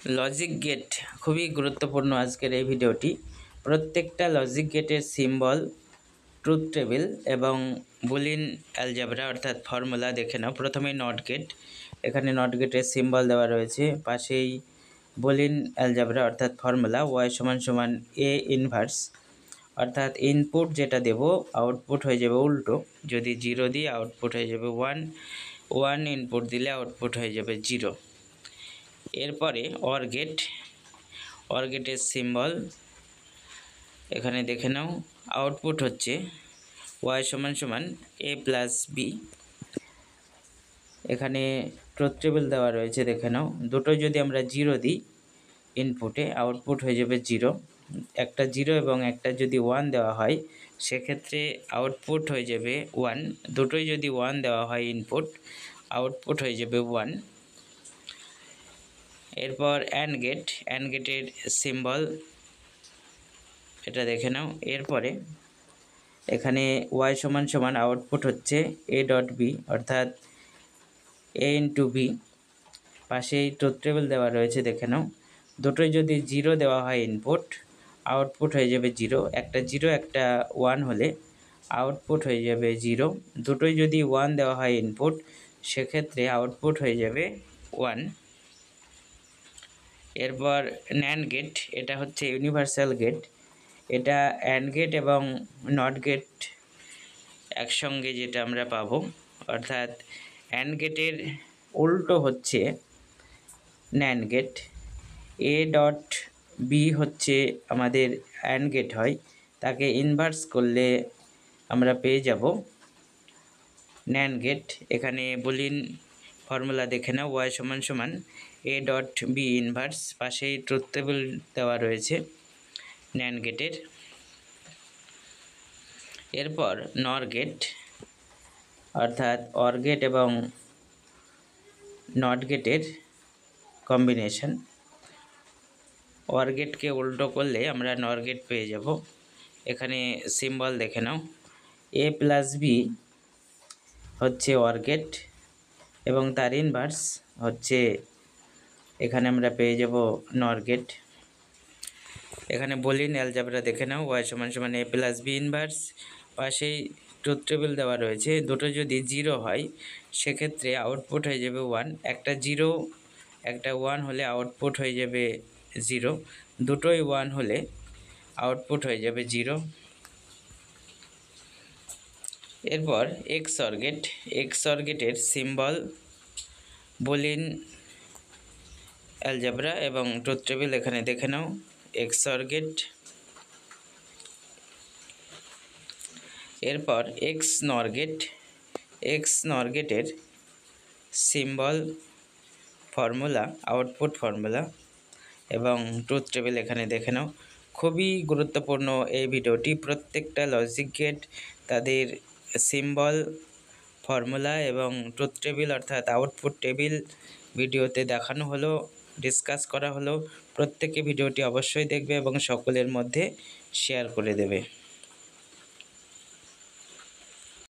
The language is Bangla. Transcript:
লজিক গেট খুবই গুরুত্বপূর্ণ আজকের এই ভিডিওটি। প্রত্যেকটা লজিক গেটের সিম্বল, ট্রুথ টেবিল এবং বুলিন অ্যালজেব্রা অর্থাৎ ফর্মুলা দেখে নাও। প্রথমে নট গেট, এখানে নট গেটের সিম্বল দেওয়া রয়েছে, পাশেই বুলিন অ্যালজেব্রা অর্থাৎ ফর্মুলা ওয়াই সমান সমান এ ইনভার্স, অর্থাৎ ইনপুট যেটা দেব আউটপুট হয়ে যাবে উল্টো। যদি 0 দিই আউটপুট হয়ে যাবে 1, 1 ইনপুট দিলে আউটপুট হয়ে যাবে 0। এরপরে অর গেট, অর গেটের সিম্বল এখানে দেখে নাও, আউটপুট হচ্ছে ওয়াই সমান সমান এ প্লাস বি। এখানে ট্রুথ টেবিল দেওয়া রয়েছে, দেখে নাও। দুটো যদি আমরা 0 দিই ইনপুটে আউটপুট হয়ে যাবে 0। একটা 0 এবং একটা যদি 1 দেওয়া হয় সেক্ষেত্রে আউটপুট হয়ে যাবে 1। দুটোই যদি 1 দেওয়া হয় ইনপুট আউটপুট হয়ে যাবে 1। এরপর অ্যান্ড গেট, অ্যান্ড গেটের সিম্বল এটা দেখে নাও। এরপরে এখানে ওয়াই সমান সমান আউটপুট হচ্ছে এ ডট বি, অর্থাৎ এ ইন্টু বি। পাশেই ট্রুথ টেবিল দেওয়া রয়েছে, দেখে নাও। দুটোই যদি 0 দেওয়া হয় ইনপুট আউটপুট হয়ে যাবে 0। একটা 0 একটা 1 হলে আউটপুট হয়ে যাবে 0। দুটোই যদি 1 দেওয়া হয় ইনপুট সেক্ষেত্রে আউটপুট হয়ে যাবে 1। এরপর ন্যান্ড গেট, এটা হচ্ছে ইউনিভার্সাল গেট। এটা অ্যান্ড গেট এবং নট গেট একসঙ্গে যেটা আমরা পাবো, অর্থাৎ অ্যান্ড গেটের উল্টো হচ্ছে NAND gate. A dot B হচ্ছে আমাদের অ্যান্ড গেট হয়, তাকে ইনভার্স করলে আমরা পেয়ে যাব ন্যান্ড গেট। এখানে বুলিন ফর্মুলা দেখে নাও, ওয়াই সমান সমান এ ডট বি ইনভার্স, পাশেই ট্রুথ টেবিল দেওয়া রয়েছে ন্যান্ড গেটের। এরপর নর গেট, অর্থাৎ অর গেট এবং নট গেটের কম্বিনেশন। অর গেটকে উল্টো করলে আমরা নর গেট পেয়ে যাব। এখানে সিম্বল দেখে নাও, এ প্লাস বি হচ্ছে অর গেট এবং তার ইনভার্স হচ্ছে এখানে আমরা পেয়ে যাব নর গেট। এখানে বুলিন অ্যালজেব্রা দেখে নাও, ওয়াই সমান সমান এ প্লাস বি ইনভার্স, পাশেই ট্রুথ টেবিল দেওয়া রয়েছে। দুটো যদি 0 হয় সেক্ষেত্রে আউটপুট হয়ে যাবে 1। একটা 0 একটা 1 হলে আউটপুট হয়ে যাবে 0। দুটোই 1 হলে আউটপুট হয়ে যাবে 0। এরপর XOR gate, XOR গেটের সিম্বল বুলিন অ্যালজেব্রা এবং ট্রুথ টেবিল এখানে দেখে নাও, এক্স অর গেট। এরপর XNOR gate, XNOR গেটের সিম্বল ফর্মুলা আউটপুট ফর্মুলা এবং ট্রুথ টেবিল এখানে দেখে নাও। খুবই গুরুত্বপূর্ণ এই ভিডিওটি। প্রত্যেকটা লজিক গেট তাদের সিম্বল, ফর্মুলা এবং ট্রুথ টেবিল অর্থাৎ আউটপুট টেবিল ভিডিওতে দেখানো হলো, ডিসকাস করা হলো। প্রত্যেকে ভিডিওটি অবশ্যই দেখবে এবং সকলের মধ্যে শেয়ার করে দেবে।